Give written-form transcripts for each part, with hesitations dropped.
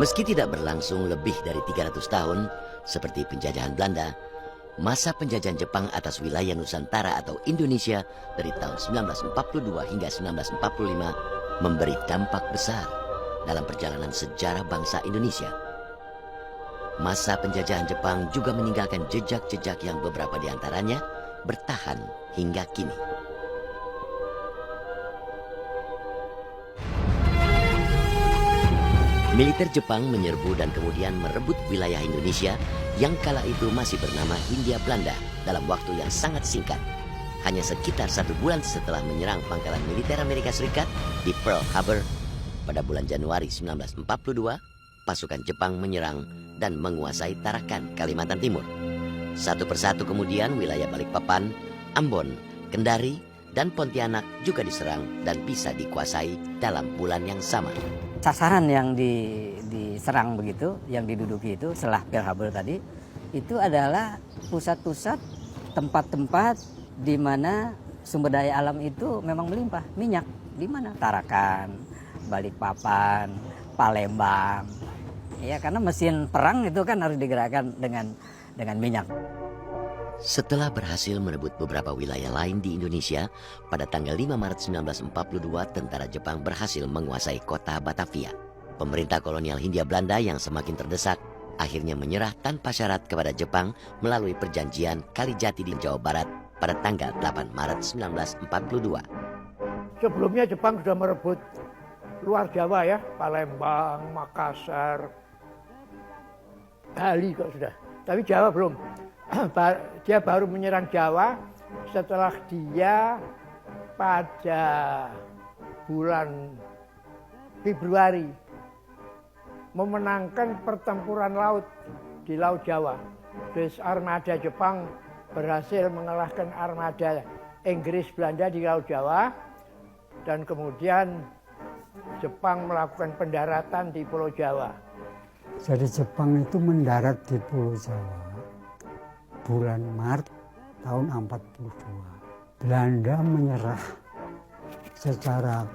Meski tidak berlangsung lebih dari 300 tahun, seperti penjajahan Belanda, masa penjajahan Jepang atas wilayah Nusantara atau Indonesia dari tahun 1942 hingga 1945 memberi dampak besar dalam perjalanan sejarah bangsa Indonesia. Masa penjajahan Jepang juga meninggalkan jejak-jejak yang beberapa di antaranya bertahan hingga kini. Militer Jepang menyerbu dan kemudian merebut wilayah Indonesia yang kala itu masih bernama Hindia Belanda dalam waktu yang sangat singkat. Hanya sekitar 1 bulan setelah menyerang pangkalan militer Amerika Serikat di Pearl Harbor pada bulan Januari 1942, pasukan Jepang menyerang dan menguasai Tarakan, Kalimantan Timur. Satu persatu kemudian wilayah Balikpapan, Ambon, Kendari, dan Pontianak juga diserang dan bisa dikuasai dalam bulan yang sama. Sasaran yang diserang begitu, yang diduduki itu setelah Pearl Harbor tadi, itu adalah pusat-pusat tempat-tempat di mana sumber daya alam itu memang melimpah. Minyak di mana? Tarakan, Balikpapan, Palembang. Ya, karena mesin perang itu kan harus digerakkan dengan minyak. Setelah berhasil merebut beberapa wilayah lain di Indonesia, pada tanggal 5 Maret 1942, tentara Jepang berhasil menguasai kota Batavia. Pemerintah kolonial Hindia Belanda yang semakin terdesak, akhirnya menyerah tanpa syarat kepada Jepang melalui perjanjian Kalijati di Jawa Barat pada tanggal 8 Maret 1942. Sebelumnya Jepang sudah merebut luar Jawa ya, Palembang, Makassar, Bali kok sudah. Tapi Jawa belum. Dia baru menyerang Jawa setelah dia pada bulan Februari memenangkan pertempuran laut di Laut Jawa. Terus armada Jepang berhasil mengalahkan armada Inggris Belanda di Laut Jawa, dan kemudian Jepang melakukan pendaratan di Pulau Jawa. Jadi Jepang itu mendarat di Pulau Jawa bulan Maret tahun 42. Belanda menyerah secara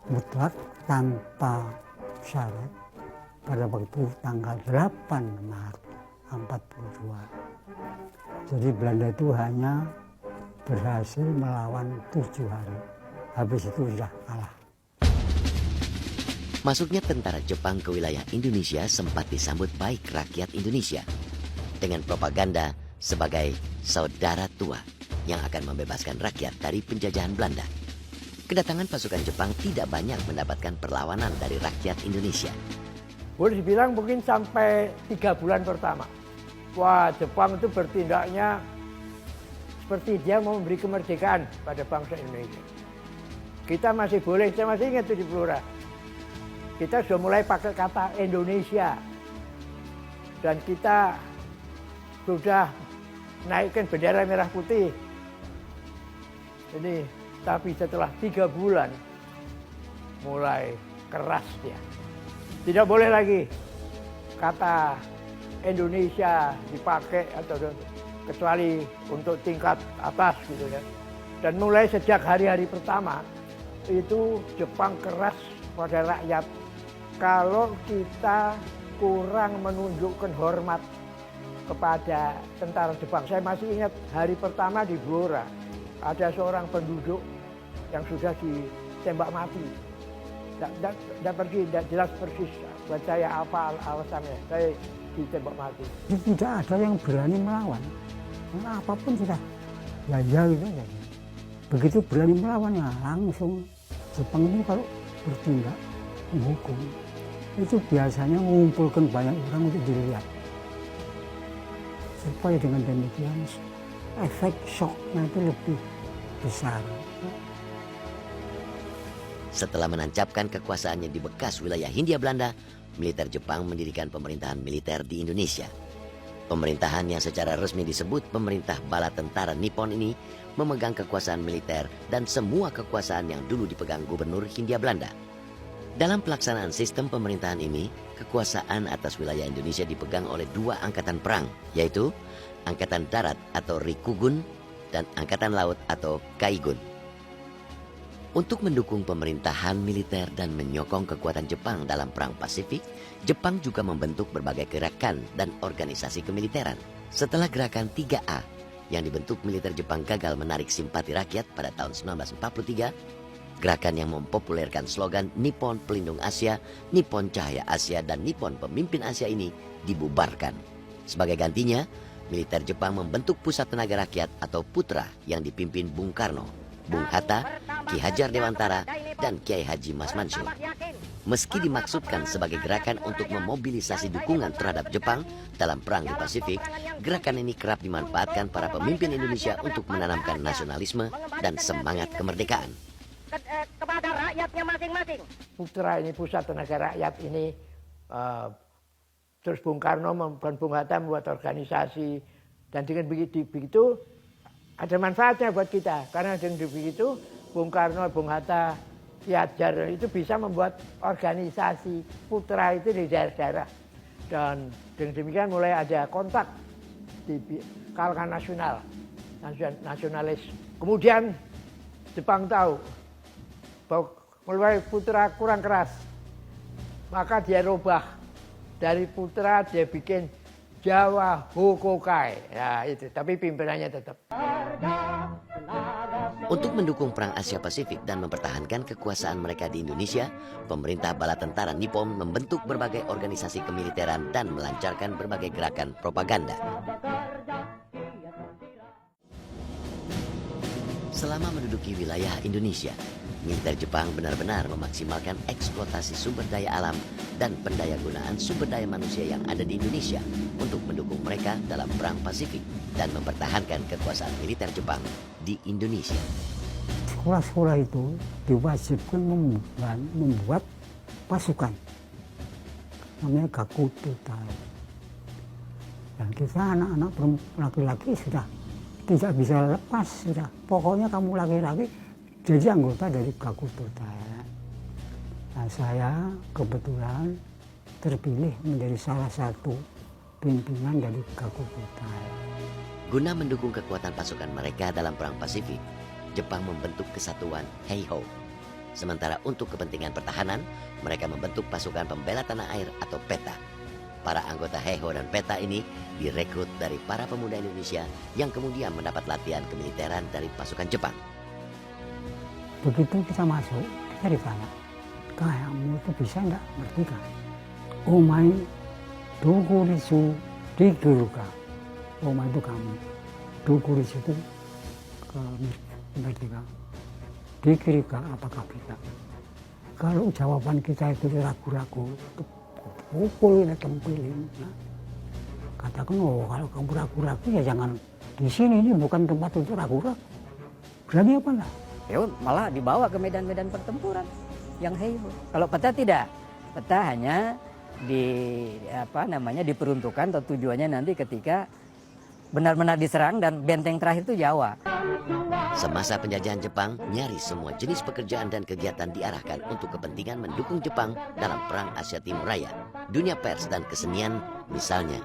mutlak tanpa syarat pada waktu tanggal 8 Maret 42. Jadi Belanda itu hanya berhasil melawan 7 hari. Habis itu sudah kalah. Masuknya tentara Jepang ke wilayah Indonesia sempat disambut baik rakyat Indonesia dengan propaganda sebagai saudara tua yang akan membebaskan rakyat dari penjajahan Belanda. Kedatangan pasukan Jepang tidak banyak mendapatkan perlawanan dari rakyat Indonesia. Boleh dibilang mungkin sampai 3 bulan pertama. Wah, Jepang itu bertindaknya seperti dia mau memberi kemerdekaan pada bangsa Indonesia. Kita masih boleh, saya masih ingat itu di Blora. Kita sudah mulai pakai kata Indonesia. Dan kita sudah naikkan bendera merah putih. Ini, tapi setelah 3 bulan mulai keras dia. Tidak boleh lagi kata Indonesia dipakai atau kecuali untuk tingkat atas gitu ya. Dan mulai sejak hari-hari pertama itu Jepang keras pada rakyat. Kalau kita kurang menunjukkan hormat kepada tentara Jepang. Saya masih ingat hari pertama di Blora, ada seorang penduduk yang sudah ditembak mati. Tidak pergi, tidak jelas persis buat saya apa alasannya, saya ditembak mati. Tidak ada yang berani melawan, karena apapun sudah ya gitu aja. Begitu berani melawan ya langsung. Jepang ini kalau bertindak menghukum, itu biasanya mengumpulkan banyak orang untuk dilihat. Supaya dengan demikian efek shocknya itu lebih besar. Setelah menancapkan kekuasaannya di bekas wilayah Hindia Belanda, militer Jepang mendirikan pemerintahan militer di Indonesia. Pemerintahan yang secara resmi disebut Pemerintah Bala Tentara Nippon ini memegang kekuasaan militer dan semua kekuasaan yang dulu dipegang Gubernur Hindia Belanda. Dalam pelaksanaan sistem pemerintahan ini, kekuasaan atas wilayah Indonesia dipegang oleh 2 angkatan perang, yaitu Angkatan Darat atau Rikugun dan Angkatan Laut atau Kaigun. Untuk mendukung pemerintahan militer dan menyokong kekuatan Jepang dalam Perang Pasifik, Jepang juga membentuk berbagai gerakan dan organisasi kemiliteran. Setelah gerakan 3A yang dibentuk militer Jepang gagal menarik simpati rakyat pada tahun 1943, gerakan yang mempopulerkan slogan Nippon Pelindung Asia, Nippon Cahaya Asia, dan Nippon Pemimpin Asia ini dibubarkan. Sebagai gantinya, militer Jepang membentuk Pusat Tenaga Rakyat atau Putra yang dipimpin Bung Karno, Bung Hatta, Ki Hajar Dewantara, dan Kiai Haji Mas Mansur. Meski dimaksudkan sebagai gerakan untuk memobilisasi dukungan terhadap Jepang dalam perang di Pasifik, gerakan ini kerap dimanfaatkan para pemimpin Indonesia untuk menanamkan nasionalisme dan semangat kemerdekaan. Kepada rakyatnya masing-masing. Putra ini, Pusat Tenaga Rakyat ini, terus Bung Karno dan Bung Hatta membuat organisasi, dan dengan begitu ada manfaatnya buat kita, karena dengan begitu Bung Karno, Bung Hatta, Ki Hajar itu bisa membuat organisasi putra itu di daerah-daerah, dan dengan demikian mulai ada kontak di kalangan nasionalis. Kemudian Jepang tahu bahwa mulai putra kurang keras, maka dia rubah dari putra, dia bikin Jawa Hokokai. Ya itu, tapi pimpinannya tetap. Untuk mendukung Perang Asia Pasifik dan mempertahankan kekuasaan mereka di Indonesia, pemerintah bala tentara Nippon membentuk berbagai organisasi kemiliteran dan melancarkan berbagai gerakan propaganda. Selama menduduki wilayah Indonesia, militer Jepang benar-benar memaksimalkan eksploitasi sumber daya alam dan pendayagunaan sumber daya manusia yang ada di Indonesia untuk mendukung mereka dalam Perang Pasifik dan mempertahankan kekuasaan militer Jepang di Indonesia. Sekolah-sekolah itu diwajibkan membuat pasukan, namanya Gakututai. Dan kita anak-anak laki-laki sudah tidak bisa lepas, sudah. Pokoknya kamu laki-laki jadi anggota dari Gakututai. Nah, saya kebetulan terpilih menjadi salah satu pimpinan dari Gakututai. Guna mendukung kekuatan pasukan mereka dalam Perang Pasifik, Jepang membentuk kesatuan Heiho. Sementara untuk kepentingan pertahanan, mereka membentuk pasukan pembela tanah air atau PETA. Para anggota Heiho dan PETA ini direkrut dari para pemuda Indonesia yang kemudian mendapat latihan kemiliteran dari pasukan Jepang. Begitu kita masuk, kita ditanya, kamu itu bisa enggak merdeka? Omae dokurisu digeruka. Oma itu kamu. Dokuris itu merdeka. Dikirika apakah bisa? Kalau jawaban kita itu ragu-ragu, pukul ini tempelin. Nah, katakan, oh kalau kamu ragu-ragu ya jangan di sini, ini bukan tempat untuk ragu-ragu. Berani apa enggak? Ya malah dibawa ke medan-medan pertempuran yang Heiho. Kalau peta tidak, peta hanya diperuntukkan atau tujuannya nanti ketika benar-benar diserang dan benteng terakhir itu Jawa. Semasa penjajahan Jepang, nyaris semua jenis pekerjaan dan kegiatan diarahkan untuk kepentingan mendukung Jepang dalam Perang Asia Timur Raya. Dunia pers dan kesenian misalnya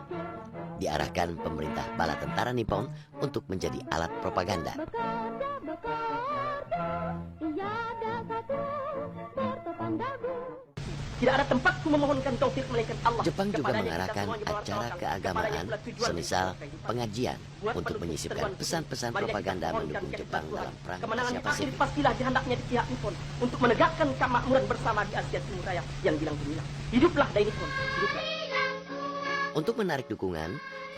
diarahkan pemerintah bala tentara Nippon untuk menjadi alat propaganda. Tidak ada tempatku memohonkan taufik melainkan Allah. Jepang juga mengarahkan acara keagamaan, semisal pengajian, untuk menyisipkan pesan-pesan propaganda mendukung Jepang dalam Perang Asia Pasifik. Pastilah dihendaknya di pihak Nippon untuk menegakkan kemakmuran bersama di Asia Timur Raya yang bilang gemilang. Hiduplah dari Nippon, hiduplah. Untuk menarik dukungan,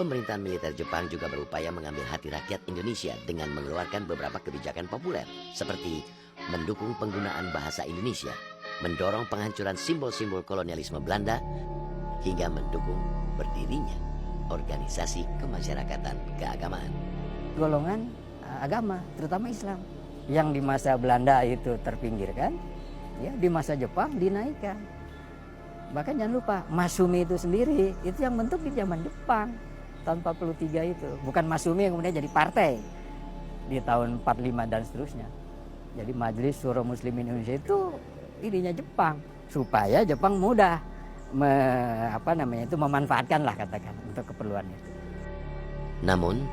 pemerintahan militer Jepang juga berupaya mengambil hati rakyat Indonesia dengan mengeluarkan beberapa kebijakan populer, seperti mendukung penggunaan bahasa Indonesia, mendorong penghancuran simbol-simbol kolonialisme Belanda, hingga mendukung berdirinya organisasi kemasyarakatan keagamaan. Golongan agama, terutama Islam, yang di masa Belanda itu terpinggirkan, ya di masa Jepang dinaikkan. Bahkan jangan lupa, Masumi itu sendiri, itu yang bentuk di zaman Jepang, tahun 43 itu. Bukan Masumi yang kemudian jadi partai di tahun 45 dan seterusnya. Jadi Majelis Syuro Muslimin Indonesia itu ininya Jepang, supaya Jepang mudah memanfaatkan lah katakan untuk keperluan itu. Namun,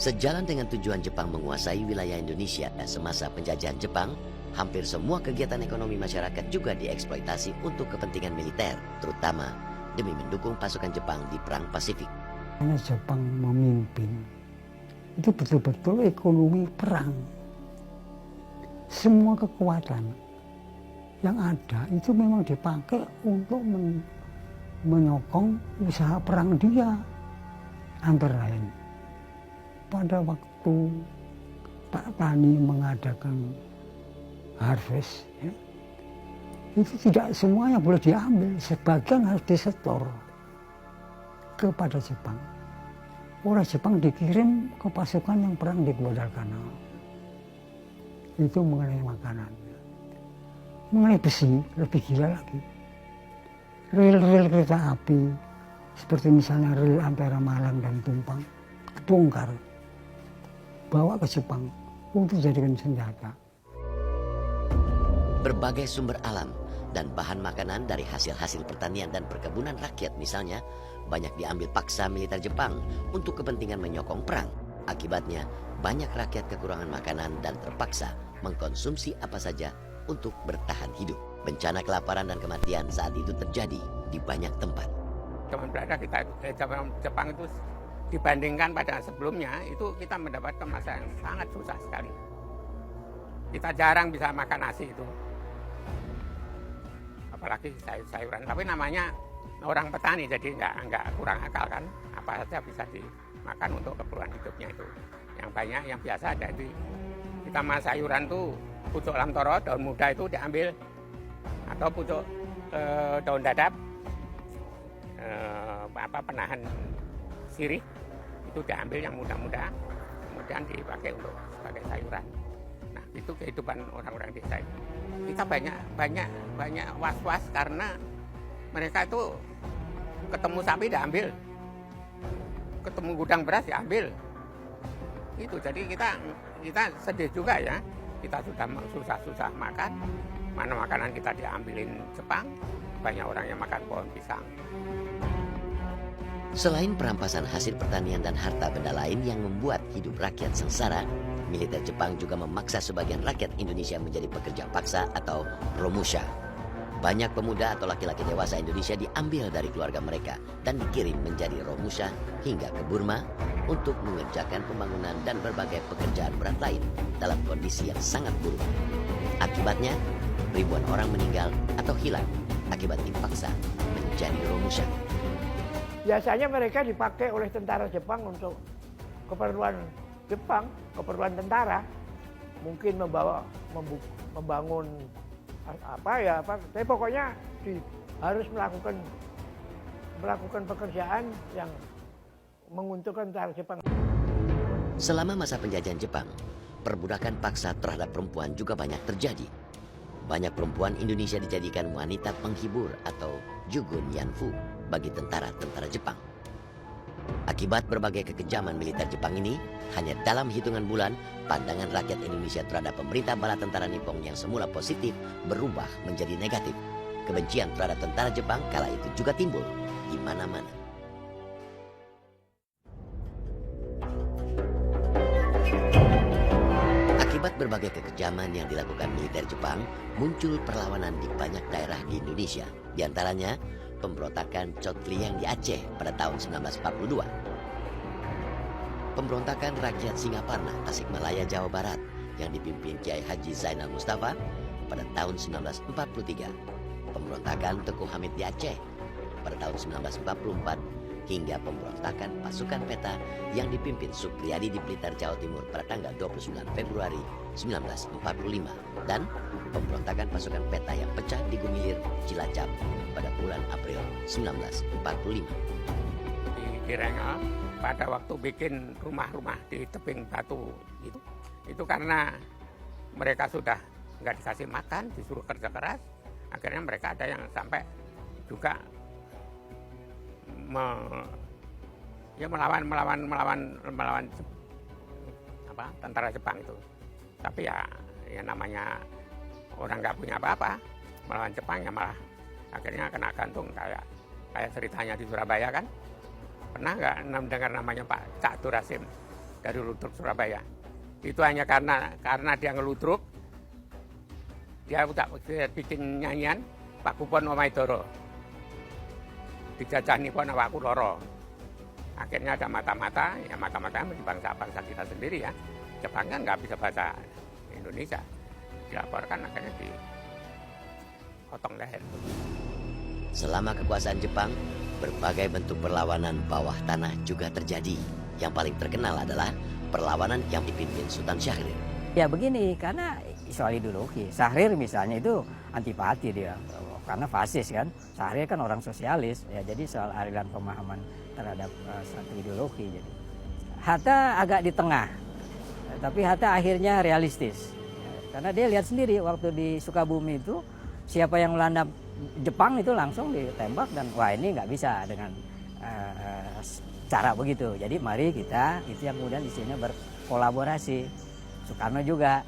sejalan dengan tujuan Jepang menguasai wilayah Indonesia semasa penjajahan Jepang, Hampir semua kegiatan ekonomi masyarakat juga dieksploitasi untuk kepentingan militer, terutama demi mendukung pasukan Jepang di Perang Pasifik. Hanya Jepang memimpin, itu betul-betul ekonomi perang. Semua kekuatan yang ada itu memang dipakai untuk menyokong usaha perang dia. Antara lain, pada waktu Pak Tani mengadakan harvest, ya, itu tidak semuanya boleh diambil, sebagian harus disetor kepada Jepang. Oleh Jepang dikirim ke pasukan yang perang di Guadalcanal. Itu mengenai makanan. Mengenai besi, lebih gila lagi. Rel-rel kereta api, seperti misalnya rel antara Malang dan Tumpang, dibongkar, bawa ke Jepang untuk dijadikan senjata. Berbagai sumber alam dan bahan makanan dari hasil-hasil pertanian dan perkebunan rakyat misalnya banyak diambil paksa militer Jepang untuk kepentingan menyokong perang. Akibatnya banyak rakyat kekurangan makanan dan terpaksa mengkonsumsi apa saja untuk bertahan hidup. Bencana kelaparan dan kematian saat itu terjadi di banyak tempat. Zaman Belanda zaman Jepang itu dibandingkan pada sebelumnya itu kita mendapatkan masa yang sangat susah sekali. Kita jarang bisa makan nasi itu, apalagi sayur-sayuran. Tapi namanya orang petani jadi nggak kurang akal kan, apa saja bisa dimakan untuk keperluan hidupnya itu. Yang banyak yang biasa ada itu kita makan sayuran tuh pucuk lamtoro, daun muda itu diambil, atau pucuk daun dadap, penahan sirih itu diambil yang muda-muda, kemudian dipakai untuk sebagai sayuran. Nah itu kehidupan orang-orang desa itu. Kita banyak was-was karena mereka itu ketemu sapi diambil, ketemu gudang beras diambil. Itu jadi kita sedih juga ya. Kita sudah susah-susah makan, mana makanan kita diambilin Jepang, banyak orang yang makan pohon pisang. Selain perampasan hasil pertanian dan harta benda lain yang membuat hidup rakyat sengsara, militer Jepang juga memaksa sebagian rakyat Indonesia menjadi pekerja paksa atau romusha. Banyak pemuda atau laki-laki dewasa Indonesia diambil dari keluarga mereka dan dikirim menjadi romusha hingga ke Burma untuk mengerjakan pembangunan dan berbagai pekerjaan berat lain dalam kondisi yang sangat buruk. Akibatnya, ribuan orang meninggal atau hilang akibat dipaksa menjadi romusha. Biasanya mereka dipakai oleh tentara Jepang untuk keperluan Jepang, keperluan tentara. Mungkin membangun tapi pokoknya harus melakukan pekerjaan yang menguntungkan tentara Jepang. Selama masa penjajahan Jepang, perbudakan paksa terhadap perempuan juga banyak terjadi. Banyak perempuan Indonesia dijadikan wanita penghibur atau jugun yanfu bagi tentara-tentara Jepang. Akibat berbagai kekejaman militer Jepang ini, hanya dalam hitungan bulan, pandangan rakyat Indonesia terhadap pemerintah bala tentara Nippon yang semula positif berubah menjadi negatif. Kebencian terhadap tentara Jepang kala itu juga timbul di mana-mana. Akibat berbagai kekejaman yang dilakukan militer Jepang, muncul perlawanan di banyak daerah di Indonesia. Di antaranya, pemberontakan Chotliang di Aceh pada tahun 1942. Pemberontakan rakyat Singaparna, Tasikmalaya, Jawa Barat yang dipimpin Kiai Haji Zainal Mustafa pada tahun 1943. Pemberontakan Teguh Hamid di Aceh pada tahun 1944 hingga pemberontakan pasukan peta yang dipimpin Supriyadi di Blitar, Jawa Timur pada tanggal 29 Februari 1945 dan pemberontakan pasukan peta yang pecah di Gumilir, Cilacap pada bulan April 1945. Kiranya pada waktu bikin rumah-rumah di tebing batu itu karena mereka sudah nggak dikasih makan, disuruh kerja keras, akhirnya mereka ada yang sampai juga melawan tentara Jepang itu. Tapi ya namanya orang nggak punya apa-apa, melawan Jepang ya malah akhirnya kena gantung kayak ceritanya di Surabaya kan. Pernah nggak mendengar namanya Pak Cak Durasim dari Ludruk Surabaya? Itu hanya karena dia ngeludruk, dia bikin nyanyian Pak Kupon Omahe Dara. Dijajah nipun awakku loro. Akhirnya ada mata-mata, ya mata-mata di bangsa-bangsa kita sendiri ya. Jepang kan nggak bisa bahasa Indonesia. Dilaporkan akhirnya dipotong leher. Selama kekuasaan Jepang, berbagai bentuk perlawanan bawah tanah juga terjadi. Yang paling terkenal adalah perlawanan yang dipimpin Sultan Syahrir. Ya begini, karena soal ideologi. Syahrir misalnya itu antipati dia, karena fasis kan. Syahrir kan orang sosialis, ya jadi soal aliran pemahaman terhadap satu ideologi. Jadi Hatta agak di tengah, tapi Hatta akhirnya realistis. Karena dia lihat sendiri waktu di Sukabumi itu, siapa yang melanda Jepang itu langsung ditembak dan wah ini nggak bisa dengan cara begitu. Jadi mari kita, itu yang kemudian isinya berkolaborasi. Soekarno juga.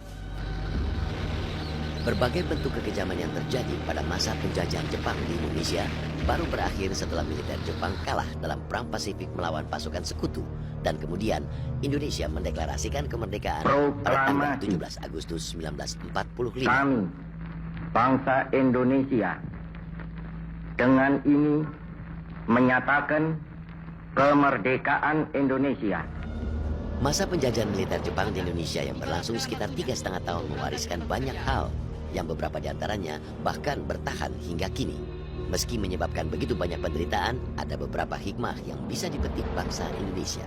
Berbagai bentuk kekejaman yang terjadi pada masa penjajahan Jepang di Indonesia baru berakhir setelah militer Jepang kalah dalam Perang Pasifik melawan pasukan sekutu. Dan kemudian Indonesia mendeklarasikan kemerdekaan pada tanggal 17 Agustus 1945. Kami, bangsa Indonesia, dengan ini menyatakan kemerdekaan Indonesia. Masa penjajahan militer Jepang di Indonesia yang berlangsung sekitar 3,5 tahun mewariskan banyak hal yang beberapa diantaranya bahkan bertahan hingga kini. Meski menyebabkan begitu banyak penderitaan, ada beberapa hikmah yang bisa dipetik bangsa Indonesia.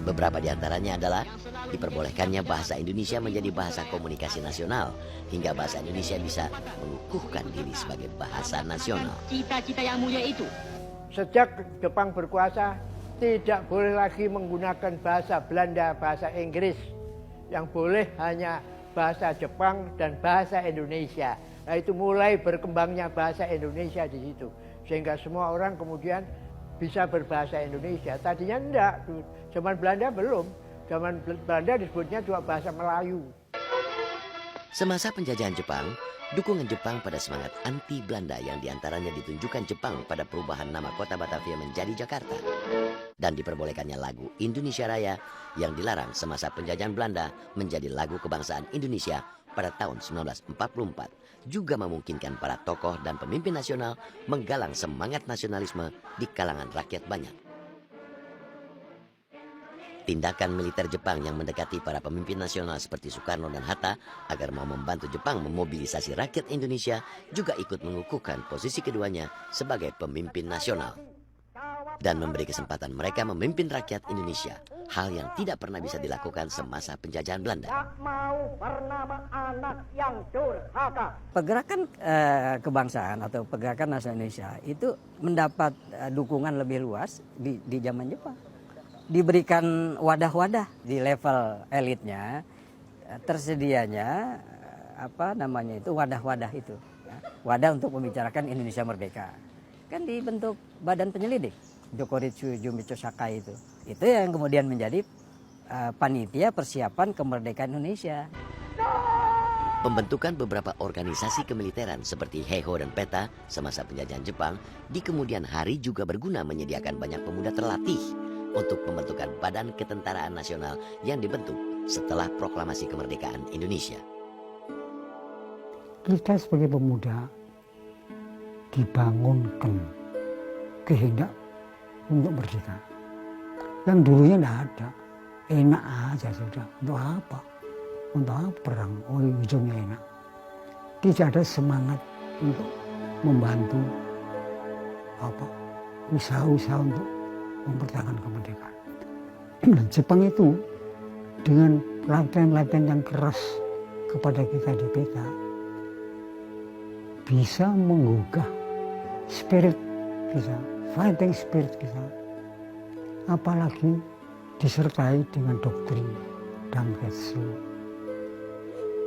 Beberapa diantaranya adalah diperbolehkannya bahasa Indonesia menjadi bahasa komunikasi nasional, hingga bahasa Indonesia bisa mengukuhkan diri sebagai bahasa nasional. Cita-cita yang mulia itu. Sejak Jepang berkuasa, tidak boleh lagi menggunakan bahasa Belanda, bahasa Inggris. Yang boleh hanya bahasa Jepang dan bahasa Indonesia. Nah itu mulai berkembangnya bahasa Indonesia di situ. Sehingga semua orang kemudian bisa berbahasa Indonesia. Tadinya enggak, zaman Belanda belum. Zaman Belanda disebutnya cuma bahasa Melayu. Semasa penjajahan Jepang, dukungan Jepang pada semangat anti Belanda yang diantaranya ditunjukkan Jepang pada perubahan nama kota Batavia menjadi Jakarta. Dan diperbolehkannya lagu Indonesia Raya yang dilarang semasa penjajahan Belanda menjadi lagu kebangsaan Indonesia pada tahun 1944 juga memungkinkan para tokoh dan pemimpin nasional menggalang semangat nasionalisme di kalangan rakyat banyak. Tindakan militer Jepang yang mendekati para pemimpin nasional seperti Soekarno dan Hatta agar mau membantu Jepang memobilisasi rakyat Indonesia juga ikut mengukuhkan posisi keduanya sebagai pemimpin nasional dan memberi kesempatan mereka memimpin rakyat Indonesia, hal yang tidak pernah bisa dilakukan semasa penjajahan Belanda. Pergerakan kebangsaan atau pergerakan nasional Indonesia itu mendapat dukungan lebih luas di zaman Jepang. Diberikan wadah-wadah di level elitnya, tersedianya wadah-wadah itu, wadah untuk membicarakan Indonesia merdeka. Kan dibentuk badan penyelidik, Jokoritsu Jumitsu Sakai itu yang kemudian menjadi panitia persiapan kemerdekaan Indonesia. Pembentukan beberapa organisasi kemiliteran seperti Heiho dan Peta semasa penjajahan Jepang di kemudian hari juga berguna menyediakan banyak pemuda terlatih untuk pembentukan Badan Ketentaraan Nasional yang dibentuk setelah proklamasi kemerdekaan Indonesia. Kita sebagai pemuda dibangunkan kehendak untuk merdeka. Yang dulunya tidak ada, enak aja sudah. Untuk apa? Untuk apa perang? Oh ujungnya enak. Tidak ada semangat untuk membantu usaha-usaha untuk mempertahankan kemerdekaan. Dan Jepang itu dengan latihan-latihan yang keras kepada kita di Peta bisa menggugah spirit kita, fighting spirit kita. Apalagi disertai dengan doktrin Danketsu,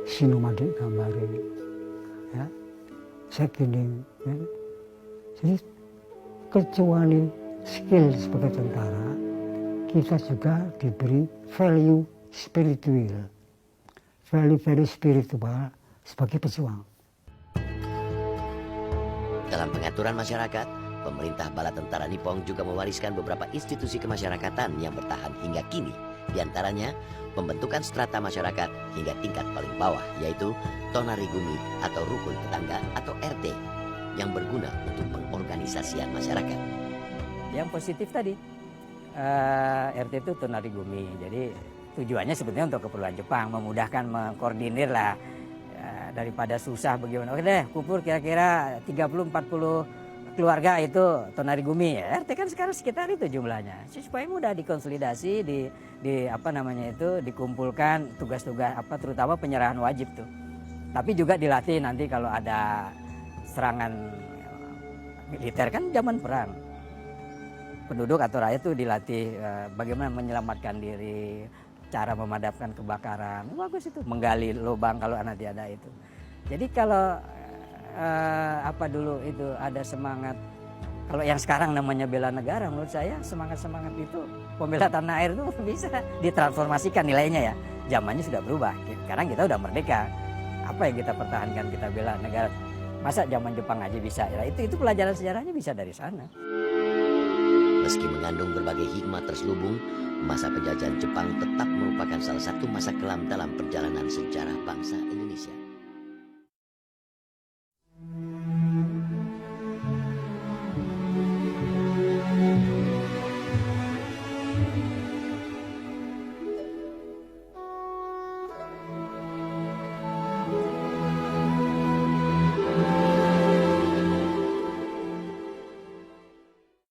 Shinomade Gambare, ya, Sekening. Ya. Jadi kecuali skill sebagai tentara, kita juga diberi value spiritual sebagai pejuang. Dalam pengaturan masyarakat, pemerintah bala tentara Nippon juga mewariskan beberapa institusi kemasyarakatan yang bertahan hingga kini. Di antaranya, pembentukan strata masyarakat hingga tingkat paling bawah, yaitu Tonarigumi atau rukun tetangga atau RT, yang berguna untuk pengorganisasian masyarakat. Yang positif tadi, RT itu Tonarigumi, jadi tujuannya sebetulnya untuk keperluan Jepang, memudahkan mengkoordinir lah, daripada susah bagaimana. Oke deh, kumpul kira-kira 30-40 keluarga itu Tonarigumi ya. RT kan sekarang sekitar itu jumlahnya. Supaya mudah dikonsolidasi, dikumpulkan tugas-tugas terutama penyerahan wajib tuh. Tapi juga dilatih nanti kalau ada serangan militer, kan zaman perang. Penduduk atau rakyat itu dilatih bagaimana menyelamatkan diri, cara memadamkan kebakaran. Bagus itu, menggali lubang kalau nanti ada itu. Jadi kalau dulu itu ada semangat, kalau yang sekarang namanya bela negara, menurut saya semangat-semangat itu pembela tanah air itu bisa ditransformasikan nilainya ya. Zamannya sudah berubah. Sekarang kita udah merdeka. Apa yang kita pertahankan, kita bela negara. Masa zaman Jepang aja bisa? Ya, itu pelajaran sejarahnya bisa dari sana. Meski mengandung berbagai hikmah terselubung, masa penjajahan Jepang tetap merupakan salah satu masa kelam dalam perjalanan sejarah bangsa Indonesia.